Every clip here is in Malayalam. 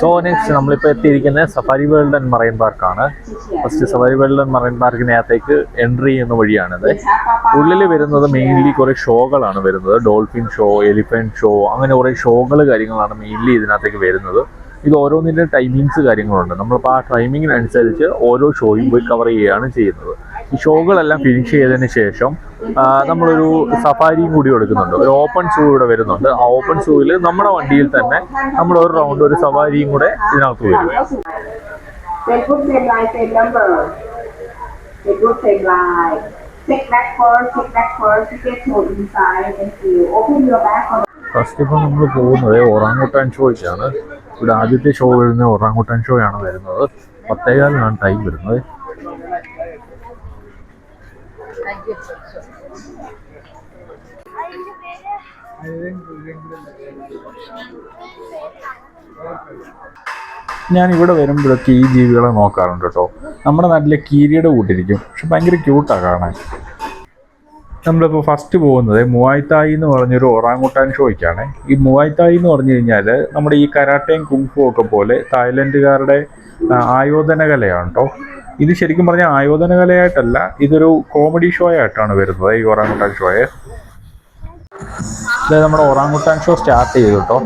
സോ നെക്സ്റ്റ് നമ്മളിപ്പോൾ എത്തിയിരിക്കുന്നത് സഫാരി വേൾഡ് ആൻഡ് മറൈൻ പാർക്കാണ്. First Safari World and Marine പാർക്കിനകത്തേക്ക് എൻട്രി ചെയ്യുന്ന വഴിയാണിത്. ഉള്ളിൽ വരുന്നത് മെയിൻലി കുറേ ഷോകളാണ് വരുന്നത്. ഡോൾഫിൻ ഷോ, എലിഫന്റ് ഷോ, അങ്ങനെ കുറേ ഷോകൾ കാര്യങ്ങളാണ് മെയിൻലി ഇതിനകത്തേക്ക് വരുന്നത്. ഇത് ഓരോന്നിൻ്റെ ടൈമിങ്സ് കാര്യങ്ങളുണ്ട്. നമ്മളിപ്പോൾ ആ ടൈമിങ്ങിനനുസരിച്ച് ഓരോ ഷോയും പോയി കവർ ചെയ്യുകയാണ് ചെയ്യുന്നത്. ഈ ഷോകളെല്ലാം ഫിനിഷ് ചെയ്തതിന് ശേഷം നമ്മളൊരു സഫാരിയും കൂടി എടുക്കുന്നുണ്ട്. ഒരു ഓപ്പൺ സൂ ഇവിടെ വരുന്നുണ്ട്. ആ ഓപ്പൺ സൂവിൽ നമ്മുടെ വണ്ടിയിൽ തന്നെ നമ്മൾ ഒരു റൗണ്ട് ഒരു സഫാരിയും കൂടെ ഇതിനകത്ത് വരും. ഫസ്റ്റ് ഇപ്പോൾ നമ്മൾ പോകുന്നത് ഒറാങ്ങുട്ടാൻ ഷോയ്ക്കാണ്. ഇവിടെ ആദ്യത്തെ ഷോ വരുന്നത് ഒറാങ്ങുട്ടാൻ ഷോയാണ് വരുന്നത്. 10:15 ടൈം വരുന്നത്. ഞാൻ ഇവിടെ വരുമ്പോഴൊക്കെ ഈ ജീവികളെ നോക്കാറുണ്ട് കേട്ടോ. നമ്മുടെ നാട്ടിലെ കീരിയുടെ കൂട്ടിരിക്കും, പക്ഷെ ഭയങ്കര ക്യൂട്ടാണ് കാണാൻ. നമ്മളിപ്പോൾ ഫസ്റ്റ് പോകുന്നത് മുവായ്തായി എന്ന് പറഞ്ഞൊരു ഒറാങ്ങുട്ടാൻ ഷോയ്ക്കാണ്. ഈ മുവായ്തായി എന്ന് പറഞ്ഞു കഴിഞ്ഞാൽ നമ്മുടെ ഈ കരാട്ടയും കുങ്ഫു ഒക്കെ പോലെ തായ്ലൻഡുകാരുടെ ആയോധന കലയാണ് കേട്ടോ. ഇത് ശരിക്കും പറഞ്ഞാൽ ആയോധന കലയായിട്ടല്ല, ഇതൊരു കോമഡി ഷോ ആയിട്ടാണ് വരുന്നത് ഈ ഒറാങ്ങുട്ടാൻ ഷോയെ. അതായത് നമ്മുടെ ഒറാങ്ങുട്ടാൻ ഷോ സ്റ്റാർട്ട് ചെയ്തു കേട്ടോ.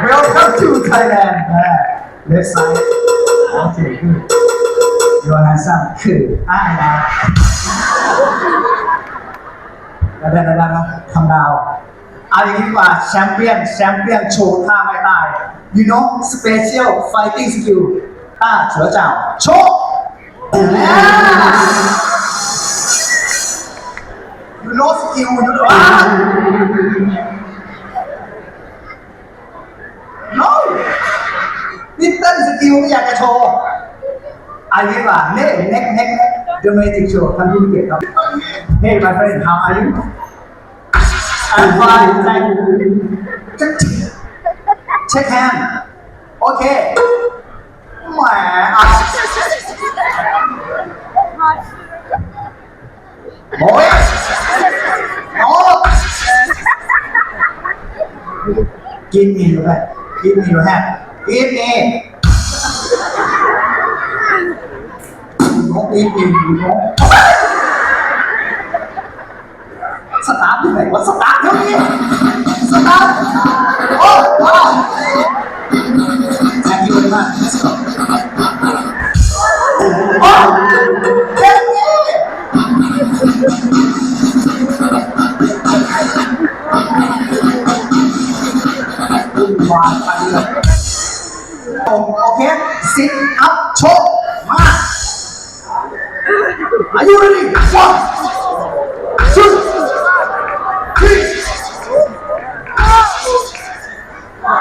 Welcome to Thailand. Left side. Okay, good. Your handsome. Good. Come down. เอาอย่างนี้ดีกว่าแชมเปี้ยนโชว์ท่าไม่ตาย You know special fighting skill ท่าเสือจ่าวโชว์ You know skill you know No นี่เต้นสกิลไม่อยากจะโชว์เอาอย่างนี้ดีกว่าเน็ก The Magic Show ท่านผู้มีเกียรติครับ Hey my friend how are you I'm fine, thank you. Check hand. Okay. Boy. No. Give me your hand. Give me your hand. Give me. No, give me. No. สตาร์ทที่ไหนวะสตาร์ทเท่านี้สตาร์ทโอ้ว้าวแจ็คยูเลยมากโอ้เจ๊นี่วางไปเลยโอเคซิทอัพโชว์มา Are you ready? 1 2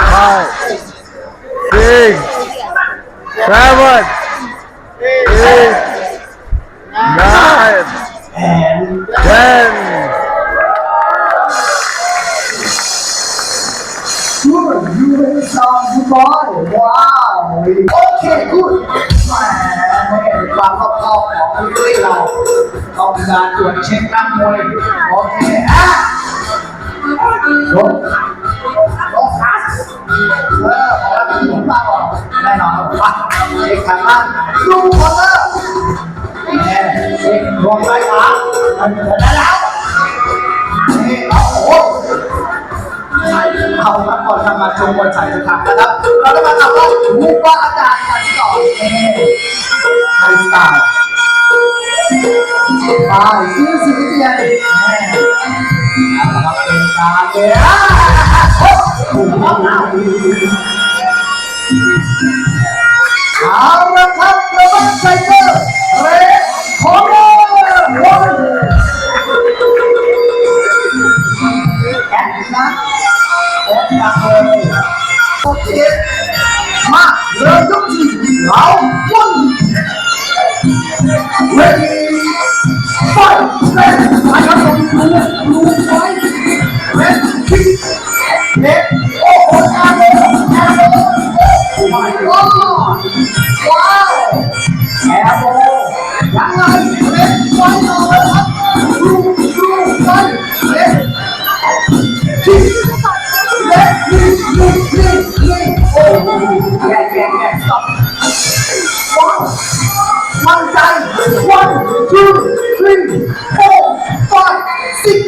5, 6, 7, 8, 9, 10. Good, you really sound good boy. Wow. Okay, good. แหมความรอบคอบของด้วยเราต้องการตรวจเช็คนักมวยโอเคโดนคัสผมมาบอกแน่นอนว่าเช็คทางล่างดูคอนเนอร์เช็ครวมซ้ายขวาได้แล้วนี่โอ้โหเอาละก่อนทำมาชมบอลสายสุขภาพนะครับเราจะมาทำว่าหูว่าอาจารย์กันก่อนไทยสไตล์มาซื้อสิ่งที่ยังนะครับเป็นการเลี้ยงถูกต้องนะเอาละครับระวังไซเบอร์เรดคอร์เนอร์วันแอดนะเลย One time. 1, 2, 3, 4, 5, 6.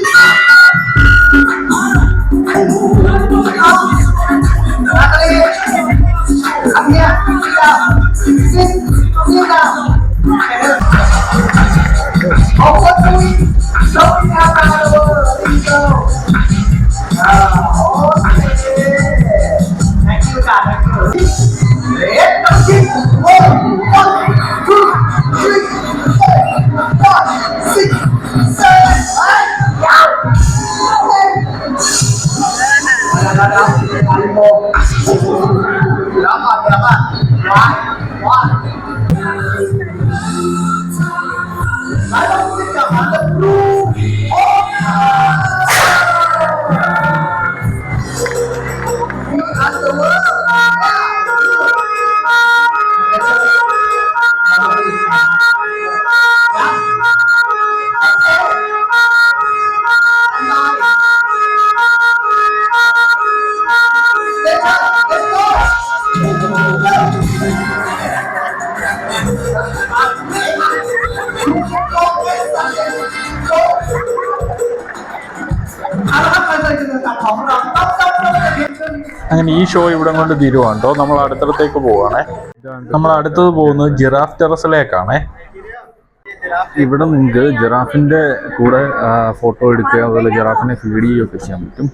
Up here. Sit down. Sit down. Over to me. Showing up our world. Let's go. Okay. Thank you, God. Thank you. Let's go. 1, 2, 3, 4, 5, 6, 7, 8. അങ്ങനെ ഈ ഷോ ഇവിടെ കൊണ്ട് തീരുവാണ് കേട്ടോ. നമ്മൾ അടുത്തടത്തേക്ക് പോവുകയാണേ. നമ്മൾ അടുത്തത് പോകുന്നത് ജിറാഫ് ടെറസിലേക്കാണേ. ഇവിടെ നിങ്ങൾക്ക് ജിറാഫിന്റെ കൂടെ ഫോട്ടോ എടുക്കുക, അതുപോലെ ജിറാഫിനെ ഫീഡ് ചെയ്യുകയൊക്കെ ചെയ്യാൻ പറ്റും.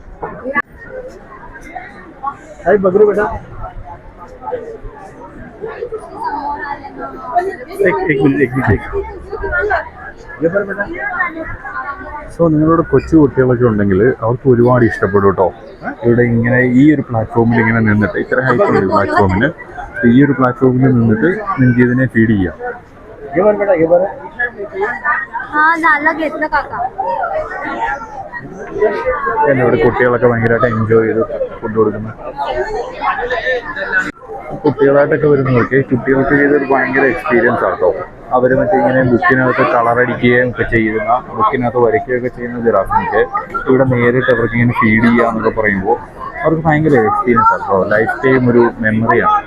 സോ നിങ്ങളോട് കൊച്ചു കുട്ടികളൊക്കെ ഉണ്ടെങ്കിൽ അവർക്ക് ഒരുപാട് ഇഷ്ടപ്പെടും കേട്ടോ. ഇവിടെ ഇങ്ങനെ ഈ ഒരു പ്ലാറ്റ്ഫോമിൽ ഇങ്ങനെ നിന്നിട്ട്, ഇത്ര ഹൈറ്റുള്ള ഒരു പ്ലാറ്റ്ഫോമിന്, ഈ ഒരു പ്ലാറ്റ്ഫോമിൽ നിന്നിട്ട് നിങ്ങൾക്ക് ഇതിനെ ഫീഡ് ചെയ്യാം. എന്നോട് കുട്ടികളൊക്കെ ഭയങ്കരമായിട്ട് എൻജോയ് ചെയ്ത് ഫുഡ് കൊടുക്കുന്നു. കുട്ടികളായിട്ടൊക്കെ വരുന്നവർക്ക് ഇതൊരു ഭയങ്കര എക്സ്പീരിയൻസ് ആട്ടോ. അവർ മറ്റേ ഇങ്ങനെ ബുക്കിനകത്ത് കളറടിക്കുകയും ഒക്കെ ചെയ്യുന്ന, ബുക്കിനകത്ത് വരയ്ക്കുകയൊക്കെ ചെയ്യുന്ന ജിറാഫിനൊക്കെ ഇവിടെ നേരിട്ട് അവർക്ക് ഇങ്ങനെ ഫീഡ് ചെയ്യുക എന്നൊക്കെ പറയുമ്പോൾ അവർക്ക് ഭയങ്കര എക്സ്പീരിയൻസ് ആട്ടോ. ലൈഫ് ടൈം ഒരു മെമ്മറിയാണ്.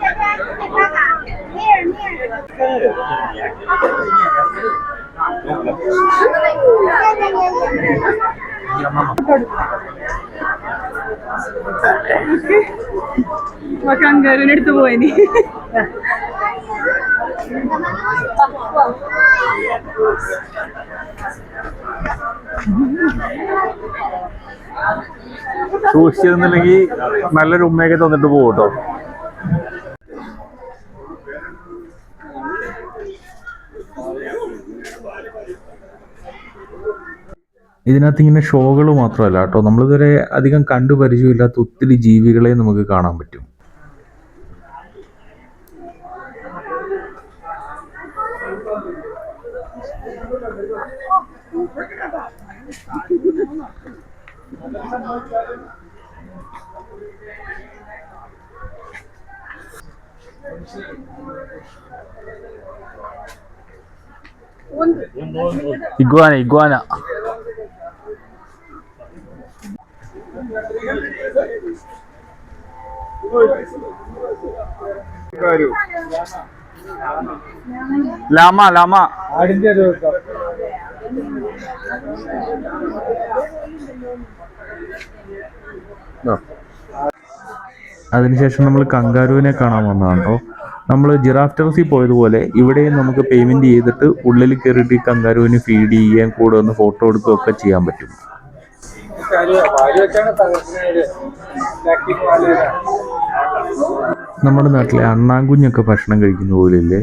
കങ്കാരുവിനെടുത്ത് പോയിനി. സൂക്ഷിച്ചിരുന്നില്ലെങ്കിൽ നല്ലൊരു ഉമ്മയൊക്കെ തന്നിട്ട് പോകും കേട്ടോ. ഇതിനകത്ത് ഇങ്ങനെ ഷോകൾ മാത്രമല്ല കേട്ടോ, നമ്മളിതുവരെ അധികം കണ്ടു പരിചയമില്ലാത്ത ഒത്തിരി ജീവികളെ നമുക്ക് കാണാൻ പറ്റും. ഇഗ്വാന ലാമ അതിനുശേഷം നമ്മൾ കങ്കാരുവിനെ കാണാൻ വന്നതാണ് കേട്ടോ. നമ്മൾ ജിറാഫ് ടെറസിൽ പോയതുപോലെ ഇവിടെയും നമുക്ക് പേയ്മെന്റ് ചെയ്തിട്ട് ഉള്ളിൽ കയറിയിട്ട് ഈ കങ്കാരുവിന് ഫീഡ് ചെയ്യാൻ, കൂടെ ഒന്ന് ഫോട്ടോ എടുക്കുകയൊക്കെ ചെയ്യാൻ പറ്റും. നമ്മുടെ നാട്ടിലെ അണ്ണാങ്കുഞ്ഞൊക്കെ ഭക്ഷണം കഴിക്കുന്ന പോലെയല്ലേ.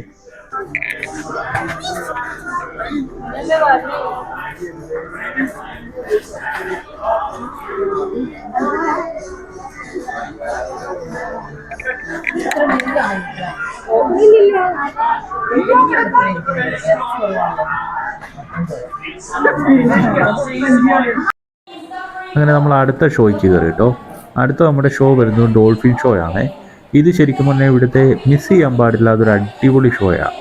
അങ്ങനെ നമ്മൾ അടുത്ത ഷോയ്ക്ക് കയറി കേട്ടോ. അടുത്ത നമ്മുടെ ഷോ വരുന്നത് ഡോൾഫിൻ ഷോ ആണ്. ഇത് ശരിക്കും പറഞ്ഞാൽ ഇവിടുത്തെ മിസ് ചെയ്യാൻ പാടില്ലാത്തൊരു അടിപൊളി ഷോയാണ്.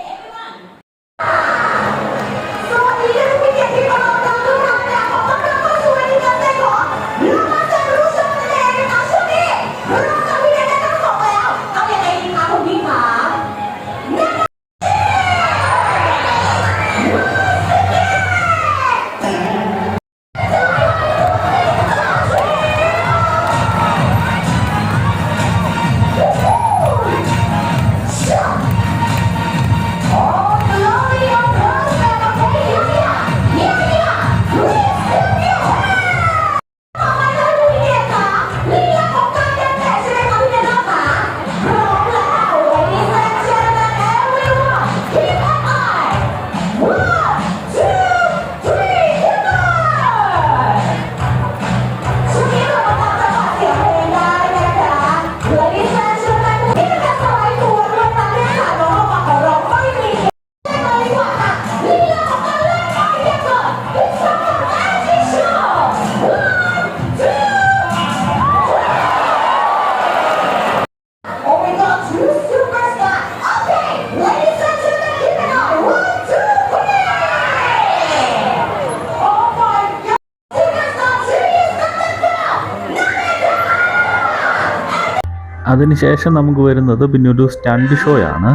അതിനുശേഷം നമുക്ക് വരുന്നത് പിന്നെ ഒരു സ്റ്റണ്ട് ഷോയാണ്.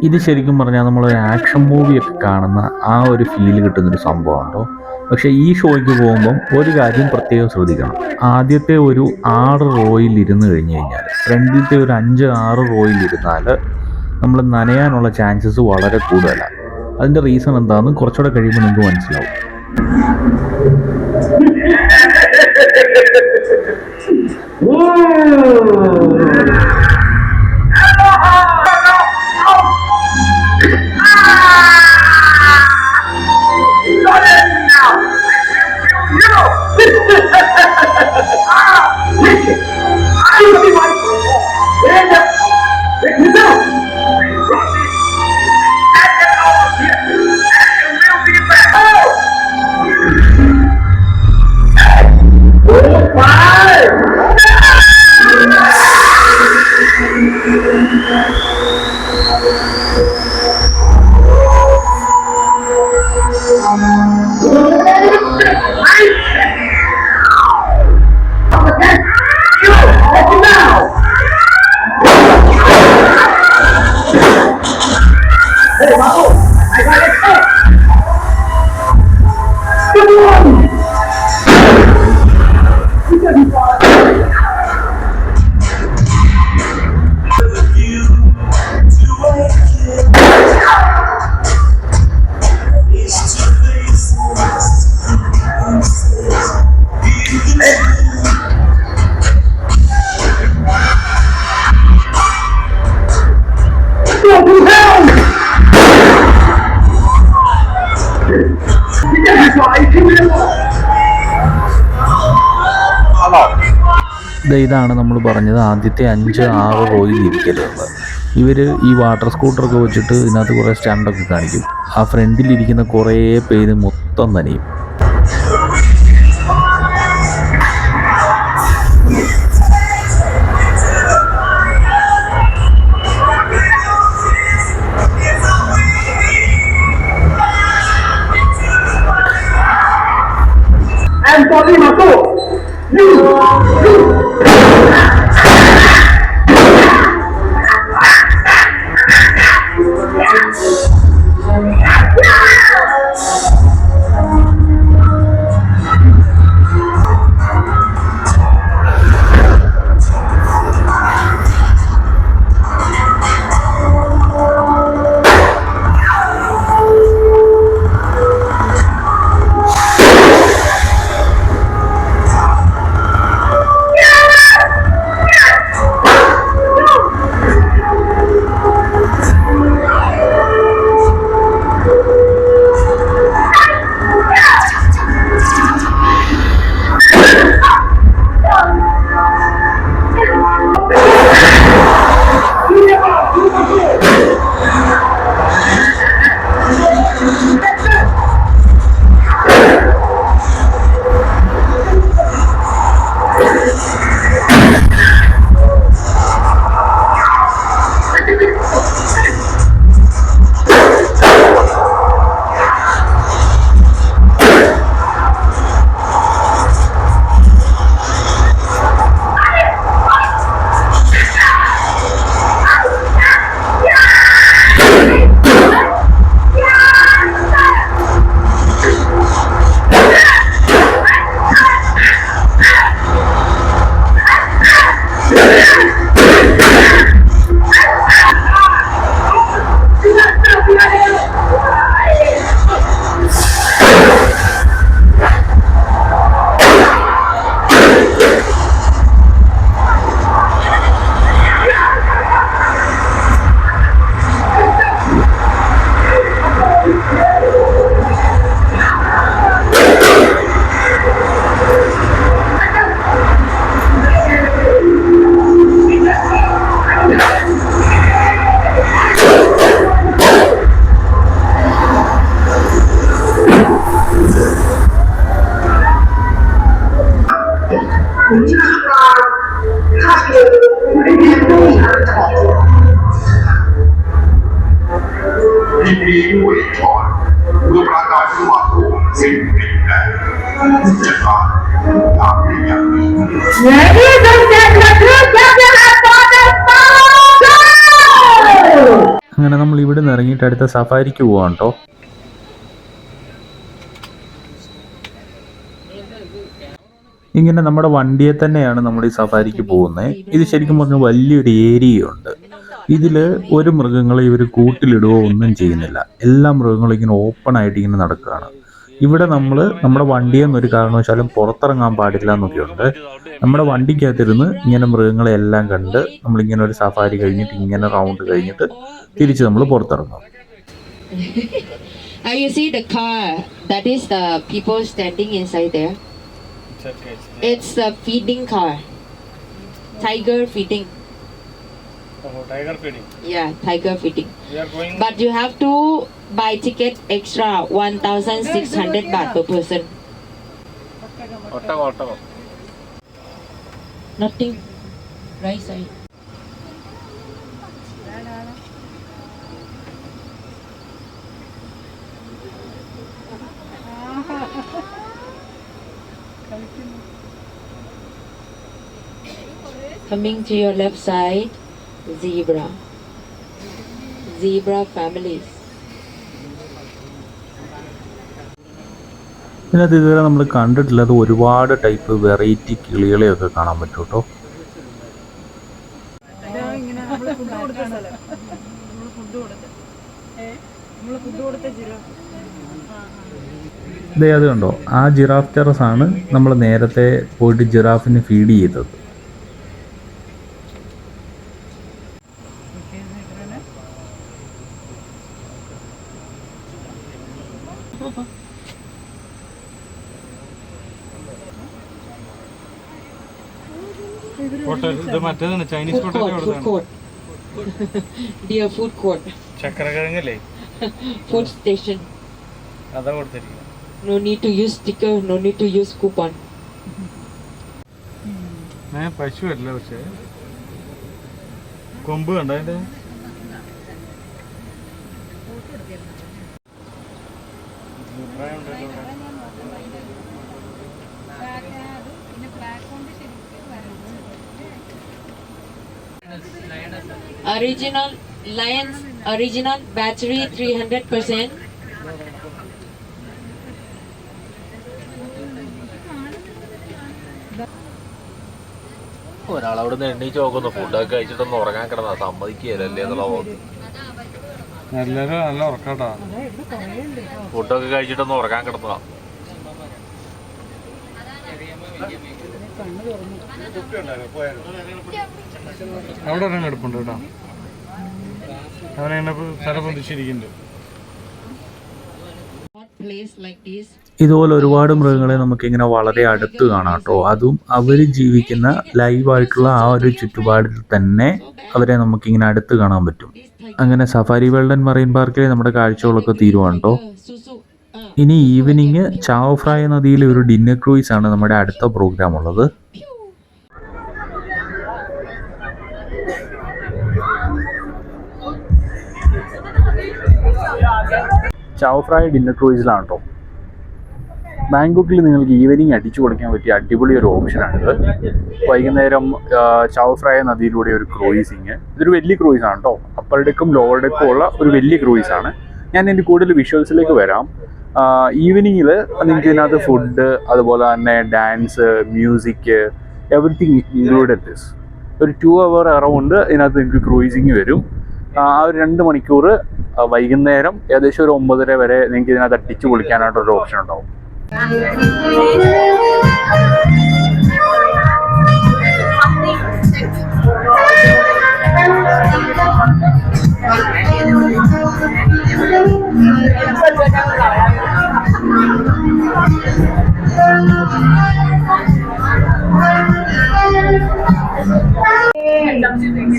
ഇത് ശരിക്കും പറഞ്ഞാൽ നമ്മളൊരു ആക്ഷൻ മൂവിയൊക്കെ കാണുന്ന ആ ഒരു ഫീല് കിട്ടുന്നൊരു സംഭവമുണ്ടോ. പക്ഷേ ഈ ഷോയ്ക്ക് പോകുമ്പം ഒരു കാര്യം പ്രത്യേകം ശ്രദ്ധിക്കണം. ആദ്യത്തെ ഒരു 6 റോയിൽ ഇരുന്ന് കഴിഞ്ഞ് കഴിഞ്ഞാൽ, ഫ്രണ്ടിലത്തെ ഒരു 5-6 റോയിൽ ഇരുന്നാൽ നമ്മൾ നനയാനുള്ള ചാൻസസ് വളരെ കൂടുതലാണ്. അതിൻ്റെ റീസൺ എന്താണെന്ന് കുറച്ചുകൂടെ കഴിയുമ്പോൾ നിങ്ങൾക്ക് മനസ്സിലാവും. ഇതാണ് നമ്മൾ പറഞ്ഞത് ആദ്യത്തെ 5-6 റോയിൽ ഇരിക്കരുത്. ഇവർ ഈ വാട്ടർ സ്കൂട്ടറൊക്കെ വെച്ചിട്ട് ഇതിനകത്ത് കുറേ സ്റ്റണ്ടൊക്കെ കാണിക്കും. ആ ഫ്രണ്ടിലിരിക്കുന്ന കുറേ പേര് മൊത്തം നനയും. Ladies and gentlemen, അങ്ങനെ നമ്മൾ ഇവിടെ നിന്ന് ഇറങ്ങിയിട്ട് അടുത്ത സഫാരിക്ക് പോവാം കേട്ടോ. ഇങ്ങനെ നമ്മുടെ വണ്ടിയെ തന്നെയാണ് നമ്മൾ ഈ സഫാരിക്ക് പോകുന്നത്. ഇത് ശരിക്കും പറഞ്ഞാൽ വലിയൊരു ഏരിയയുണ്ട്. ഇതിൽ ഒരു മൃഗങ്ങളെ ഇവർ കൂട്ടിലിടുകയോ ഒന്നും ചെയ്യുന്നില്ല. എല്ലാ മൃഗങ്ങളും ഇങ്ങനെ ഓപ്പൺ ആയിട്ട് ഇങ്ങനെ നടക്കുകയാണ്. ഇവിടെ നമ്മൾ നമ്മുടെ വണ്ടിയിൽ നിന്ന് ഒരു കാരണവശാലും പുറത്തിറങ്ങാൻ പാടില്ല എന്നൊക്കെയുണ്ട്. നമ്മുടെ വണ്ടിക്കകത്തിരുന്ന് ഇങ്ങനെ മൃഗങ്ങളെ എല്ലാം കണ്ട് നമ്മളിങ്ങനെ ഒരു സഫാരി കഴിഞ്ഞിട്ട് ഇങ്ങനെ റൗണ്ട് കഴിഞ്ഞിട്ട് തിരിച്ച് നമ്മൾ പുറത്തിറങ്ങും. You see the car, that is the people standing inside there. It's a feeding car. Tiger feeding. Oh, tiger feeding. Yeah, tiger feeding. We are going. But you have to buy ticket extra 1,600 baht per person. Ottawa. Nothing. Right side. Coming to your left side, zebra. Zebra families. ഇതിനകത്ത് ഇതുവരെ നമ്മൾ കണ്ടിട്ടില്ലാത്ത ഒരുപാട് ടൈപ്പ് വെറൈറ്റി കിളികളെയൊക്കെ കാണാൻ പറ്റും കേട്ടോ. ഇതേ അത് കണ്ടോ, ആ ജിറാഫ് ടെറസ് ആണ് നമ്മൾ നേരത്തെ പോയിട്ട് ജിറാഫിന് ഫീഡ് ചെയ്തത്. Chinese Food court. Dear food court. ചക്കരക്കിഴങ്ങല്ലേ Food station. അതാ കൊടുത്തിരിക്കുന്നത്. No need to use sticker, no need to use coupon. പശു അല്ല, പക്ഷേ കൊമ്പ് കണ്ട അതിന്റെ. Original Lions, original battery 300%. ഒരാളവിടെ നിന്ന് എണ്ണീച്ച് നോക്കുന്നു. ഫുഡൊക്കെ കഴിച്ചിട്ടൊന്ന് ഉറങ്ങാൻ കിടന്നാ സമ്മതിക്കുകയല്ലേ എന്നുള്ള എല്ലാരും നല്ല ഉറക്കാട്ടാ. ഫുഡൊക്കെ കഴിച്ചിട്ടൊന്ന് ഉറങ്ങാൻ കിടന്നതാ. അവിടെ ഒരെണ്ണം എടുപ്പുണ്ട് കേട്ടോ. അവനെന്നെ സ്ഥലം പൊന്തിച്ചിരിക്കുന്നുണ്ട്. Place like this. ഇതുപോലെ ഒരുപാട് മൃഗങ്ങളെ നമുക്കിങ്ങനെ വളരെ അടുത്ത് കാണാം കേട്ടോ. അതും അവർ ജീവിക്കുന്ന ലൈവായിട്ടുള്ള ആ ഒരു ചുറ്റുപാടിൽ തന്നെ അവരെ നമുക്കിങ്ങനെ അടുത്ത് കാണാൻ പറ്റും. അങ്ങനെ സഫാരി വേൾഡ് ആൻഡ് മറൈൻ പാർക്കിലെ നമ്മുടെ കാഴ്ചകളൊക്കെ തീരുവാണ് കേട്ടോ. ഇനി ഈവനിങ് ചാവോ ഫ്രായ നദിയിലെ ഒരു ഡിന്നർ ക്രൂയിസ് ആണ് നമ്മുടെ അടുത്ത പ്രോഗ്രാം ഉള്ളത്. ചാവോ ഫ്രായ ഡിന്നർ ക്രൂയിസിലാണ് കേട്ടോ. ബാങ്കോക്കിൽ നിങ്ങൾക്ക് ഈവനിങ് അടിച്ചു കൊടുക്കാൻ പറ്റിയ അടിപൊളി ഒരു ഓപ്ഷനാണിത്. വൈകുന്നേരം ചാവോ ഫ്രായ നദിയിലൂടെ ഒരു ക്രൂയിസിങ്. ഇതൊരു വലിയ ക്രൂയിസാണ് കേട്ടോ. അപ്പർ ഡെക്കും ലോവർ ഡെക്കും ഉള്ള ഒരു വലിയ ക്രൂയിസാണ്. ഞാൻ എൻ്റെ കൂടുതൽ വിഷ്വൽസിലേക്ക് വരാം. ഈവനിങ്ങിൽ നിങ്ങൾക്ക് ഇതിനകത്ത് ഫുഡ്, അതുപോലെ തന്നെ dance, music, everything included this. ഒരു 2 hour അറൗണ്ട് ഇതിനകത്ത് നിങ്ങൾക്ക് ക്രൂയിസിങ് വരും. ആ ഒരു 2 മണിക്കൂർ വൈകുന്നേരം ഏകദേശം ഒരു 9:30 വരെ നിങ്ങൾക്ക് ഇതിനകത്ത് അടിച്ചു പൊളിക്കാനായിട്ടൊരു ഓപ്ഷൻ ഉണ്ടാവും.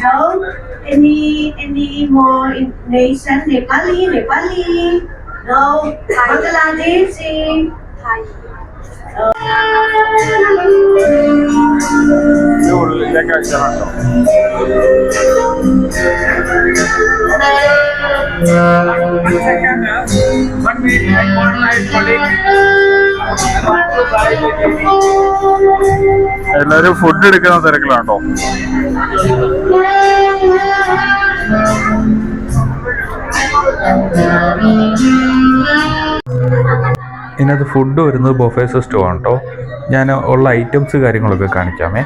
So, any more nation? Nepali? No. Bangladesh? Thai. എല്ലാവരും ഫുഡ് എടുക്കുന്ന തിരക്കിലാണോ? ഇതിനകത്ത് ഫുഡ് വരുന്നത് ബൊഫേ സിസ്റ്റം ആണ് കേട്ടോ. ഞാൻ ഉള്ള ഐറ്റംസ് കാര്യങ്ങളൊക്കെ കാണിക്കാമേ.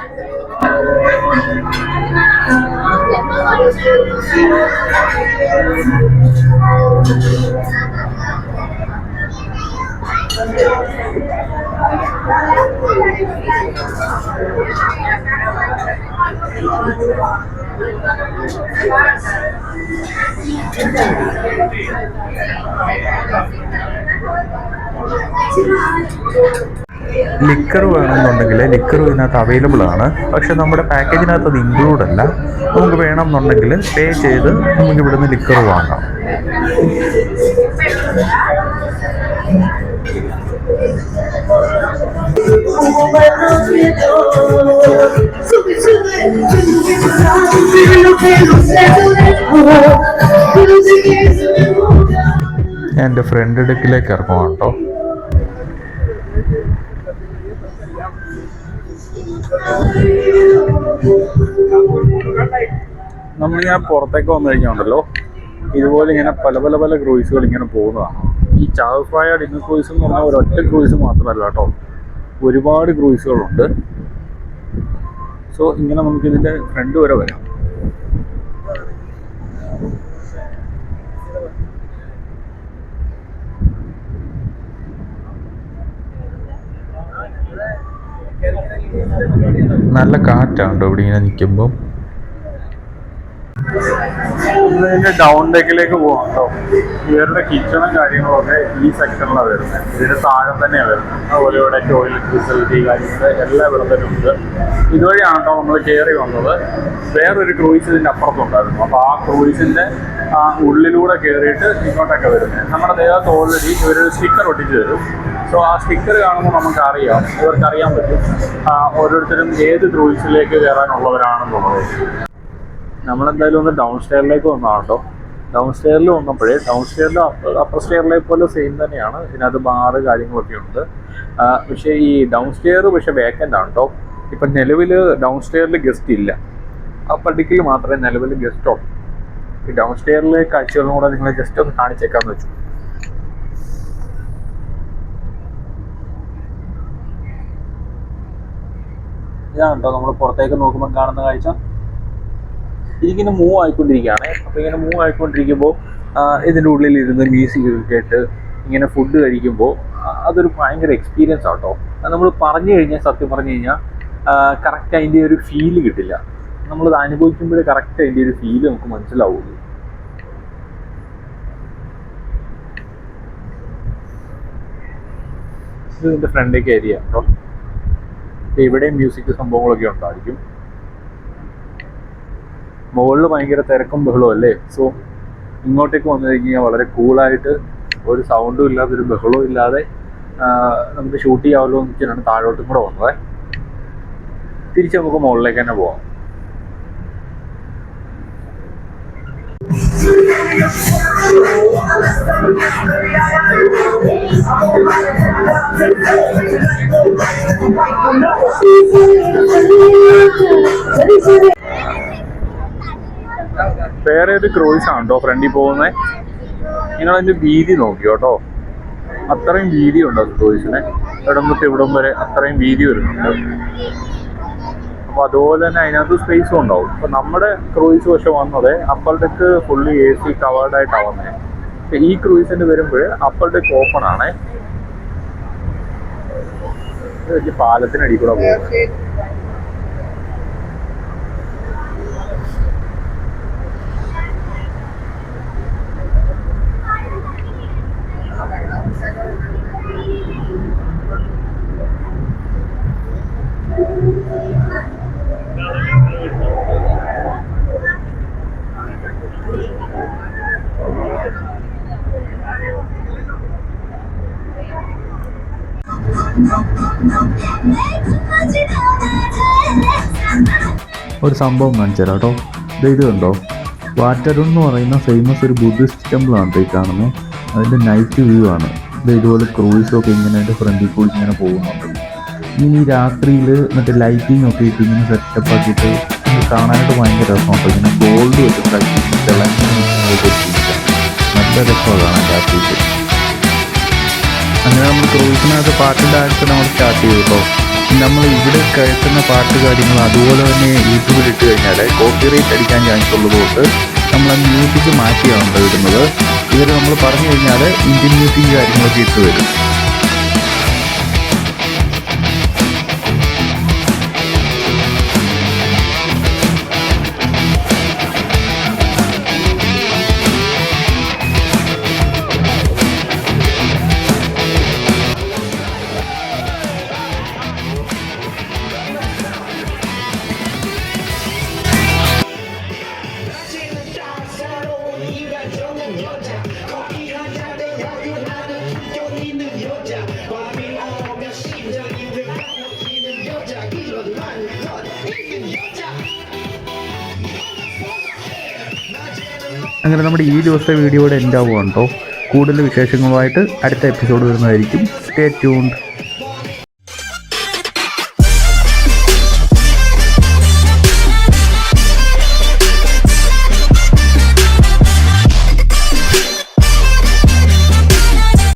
ലിക്കർ വേണമെന്നുണ്ടെങ്കിൽ ലിക്കർ ഇതിനകത്ത് അവൈലബിൾ ആണ്. പക്ഷെ നമ്മുടെ പാക്കേജിനകത്ത് അത് ഇൻക്ലൂഡ് അല്ല. നമുക്ക് വേണമെന്നുണ്ടെങ്കിൽ പേ ചെയ്ത് നമുക്ക് ഇവിടുന്ന് ലിക്കർ വാങ്ങാം. ഞാൻ എൻ്റെ ഫ്രണ്ട് ഡെക്കിലേക്ക് ഇറങ്ങുവാണ് കേട്ടോ. നമ്മളിങ്ങനെ പുറത്തേക്ക് വന്നു കഴിഞ്ഞുണ്ടല്ലോ, ഇതുപോലെ ഇങ്ങനെ പല പല പല ക്രൂയിസുകൾ ഇങ്ങനെ പോകുന്നതാണ്. ഈ ചാവ് ഫ്രൈ ഡിന്നർ ക്രൂയിസ് എന്ന് പറഞ്ഞാൽ ഒരൊറ്റ ക്രൂയിസ് മാത്രമല്ല കേട്ടോ, ഒരുപാട് ക്രൂയിസുകളുണ്ട്. സോ ഇങ്ങനെ നമുക്കിതിൻ്റെ ഫ്രണ്ട് വരെ വരാം. നല്ല കാറ്റാണ് ഇവിടെ ഇങ്ങനെ നിൽക്കുമ്പോൾ. ഇതിൻ്റെ ഡൗൺ ഡെക്കിലേക്ക് പോകാം കേട്ടോ. ഇവരുടെ കിച്ചണും കാര്യങ്ങളൊക്കെ ഈ സെക്ഷനിലാണ് വരുന്നത്. ഇതിൻ്റെ താഴെ തന്നെയാണ് വരുന്നത്. അതുപോലെ ഇവിടെ ടോയ്ലറ്റ് ഫെസിലിറ്റി കാര്യങ്ങൾ എല്ലാം ഇവിടെ തന്നെ ഉണ്ട്. ഇതുവഴിയാണ് കേട്ടോ നമ്മൾ കയറി വന്നത്. വേറൊരു ക്രൂയിസ് ഇതിൻ്റെ അപ്പുറത്തുണ്ടായിരുന്നു. അപ്പോൾ ആ ക്രൂയിസിൻ്റെ ഉള്ളിലൂടെ കയറിയിട്ട് ഇങ്ങോട്ടൊക്കെ വരുന്നത്. നമ്മുടെ ദേഹത്ത് ഓൾറെഡി ഇവരൊരു സ്റ്റിക്കർ ഒട്ടിച്ച് തരും. സോ ആ സ്റ്റിക്കർ കാണുമ്പോൾ നമുക്കറിയാം, ഇവർക്കറിയാൻ പറ്റും ഓരോരുത്തരും ഏത് ക്രൂയിസിലേക്ക് കയറാനുള്ളവരാണെന്നുള്ളത്. നമ്മളെന്തായാലും ഒന്ന് ഡൗൺ സ്റ്റെയറിലേക്ക് വന്നതാണ് കേട്ടോ. ഡൗൺ സ്റ്റെയറിൽ വന്നപ്പോഴേ ഡൗൺ സ്റ്റെയറിൽ അപ്പർ സ്റ്റെയറിലെ പോലെ സെയിം തന്നെയാണ്. ഇതിനകത്ത് ബാറ് കാര്യങ്ങളൊക്കെ ഉണ്ട്. പക്ഷേ ഈ ഡൗൺ സ്റ്റെയർ പക്ഷേ വേക്കൻ്റ് ആണ് കേട്ടോ. ഇപ്പം നിലവിൽ ഡൗൺ സ്റ്റെയറിൽ ഗസ്റ്റ് ഇല്ല. അപ്പർ ഡെക്കിൽ മാത്രമേ നിലവിൽ ഗസ്റ്റ് ഉള്ളൂ. ഈ ഡൗൺ സ്റ്റെയറിലെ കാഴ്ചകളും കൂടെ നിങ്ങളെ ജസ്റ്റ് ഒന്ന് കാണിച്ചേക്കാന്ന് വെച്ചു. ഇതാണ് കേട്ടോ നമ്മൾ പുറത്തേക്ക് നോക്കുമ്പോൾ കാണുന്ന കാഴ്ച. ഇതിങ്ങനെ മൂവ് ആയിക്കൊണ്ടിരിക്കുകയാണ്. അപ്പോൾ ഇങ്ങനെ മൂവ് ആയിക്കൊണ്ടിരിക്കുമ്പോൾ ഇതിൻ്റെ ഉള്ളിൽ ഇരുന്ന് മ്യൂസിക് കേട്ട് ഇങ്ങനെ ഫുഡ് കഴിക്കുമ്പോൾ അതൊരു ഭയങ്കര എക്സ്പീരിയൻസ് ആട്ടോ. നമ്മൾ പറഞ്ഞു കഴിഞ്ഞാൽ, സത്യം പറഞ്ഞു കഴിഞ്ഞാൽ കറക്റ്റ് അതിൻ്റെ ഒരു ഫീല് കിട്ടില്ല. നമ്മളത് അനുഭവിക്കുമ്പോഴേ കറക്റ്റ് അതിൻ്റെ ഒരു ഫീല് നമുക്ക് മനസ്സിലാവുള്ളൂ. ഇത് ഇതിൻ്റെ ഫ്രണ്ടേക്ക് ഏരിയ കേട്ടോ. ഇവിടെയും മ്യൂസിക് സംഭവങ്ങളൊക്കെ ഉണ്ടായിരിക്കും. മുകളിൽ ഭയങ്കര തിരക്കും ബഹളവും അല്ലേ. സോ ഇങ്ങോട്ടേക്ക് വന്നു കഴിഞ്ഞാൽ വളരെ കൂളായിട്ട് ഒരു സൗണ്ടും ഇല്ലാതെ ഒരു ബഹളവും ഇല്ലാതെ നമുക്ക് ഷൂട്ട് ചെയ്യാമല്ലോ എന്ന് വെച്ചിട്ടാണ് താഴോട്ടും കൂടെ വന്നത്. തിരിച്ച് നമുക്ക് മുകളിലേക്ക് തന്നെ പോവാം. വേറെ ഒരു ക്രൂയിസ് ആണ് കേട്ടോ ഫ്രണ്ടിൽ പോകുന്നത്. നിങ്ങളതിൻ്റെ വീതി നോക്കി കേട്ടോ. അത്രയും വീതിയുണ്ട് അത് ക്രൂയിസിന്. ഇവിടം തൊട്ട് ഇവിടം വരെ അത്രയും വീതി വരുന്നുണ്ട്. അപ്പോൾ അതുപോലെ തന്നെ അതിനകത്ത് സ്പേസും ഉണ്ടാവും. ഇപ്പോൾ നമ്മുടെ ക്രൂയിസ് പക്ഷെ വന്നത് അപ്പർ ഡെക്ക് ഫുള്ളി AC കവേർഡായിട്ടാണ് വന്നത്. പക്ഷേ ഈ ക്രൂയിസിന് വരുമ്പോൾ അപ്പർ ഡെക്ക് ഓപ്പൺ ആണേ. വലിയ പാലത്തിനടി കൂടെ പോകുന്നത്. ഒരു സംഭവം കാണിച്ചു തരാം കേട്ടോ. ഇത് കണ്ടോ, വാറ്റരുൺ എന്ന് പറയുന്ന ഫേമസ് ഒരു ബുദ്ധിസ്റ്റ് ടെമ്പിളാണ് ഈ കാണുന്നത്. അതിൻ്റെ നൈറ്റ് വ്യൂ ആണ്. ഇതുപോലെ ക്രൂയിസൊക്കെ ഇങ്ങനെ അതിൻ്റെ ഫ്രണ്ടിൽ കൂടി ഇങ്ങനെ പോകുന്നുണ്ട്. ഇനി ഈ രാത്രിയിൽ മറ്റേ ലൈറ്റിംഗ് ഒക്കെ ഇട്ട് ഇങ്ങനെ സെറ്റപ്പ് ആക്കിയിട്ട് കാണാനായിട്ട് ഭയങ്കര രസമുണ്ട്. ഇങ്ങനെ ഗോൾഡ് വെച്ചിട്ട് തിളങ്ങി നല്ല നല്ല രസമാണ് കാണാൻ രാത്രിക്ക്. അങ്ങനെ നമ്മൾ ക്രൂസിനകത്ത് പാട്ട് ഡാൻസ് നമ്മൾ സ്റ്റാർട്ട് ചെയ്തു കേട്ടോ. നമ്മൾ ഇവിടെ കേൾക്കുന്ന പാട്ട് കാര്യങ്ങൾ അതുപോലെ തന്നെ യൂട്യൂബിൽ ഇട്ട് കഴിഞ്ഞാൽ കോപ്പിറൈറ്റ് അടിക്കാൻ ചാൻസ് ഉള്ളതുകൊണ്ട് നമ്മൾ ആ മ്യൂസിക് മാറ്റിയാണ് ഇടുന്നത്. ഇവർ നമ്മൾ പറഞ്ഞു കഴിഞ്ഞാൽ ഇന്ത്യൻ മ്യൂസിക് കാര്യങ്ങളൊക്കെ ഇട്ട് വരും. അങ്ങനെ നമ്മുടെ ഈ ദിവസത്തെ വീഡിയോയുടെ എൻഡ് ആവുകയാണ് കേട്ടോ. കൂടുതൽ വിശേഷങ്ങളുമായിട്ട് അടുത്ത എപ്പിസോഡ് വരുന്നതായിരിക്കും. Stay tuned.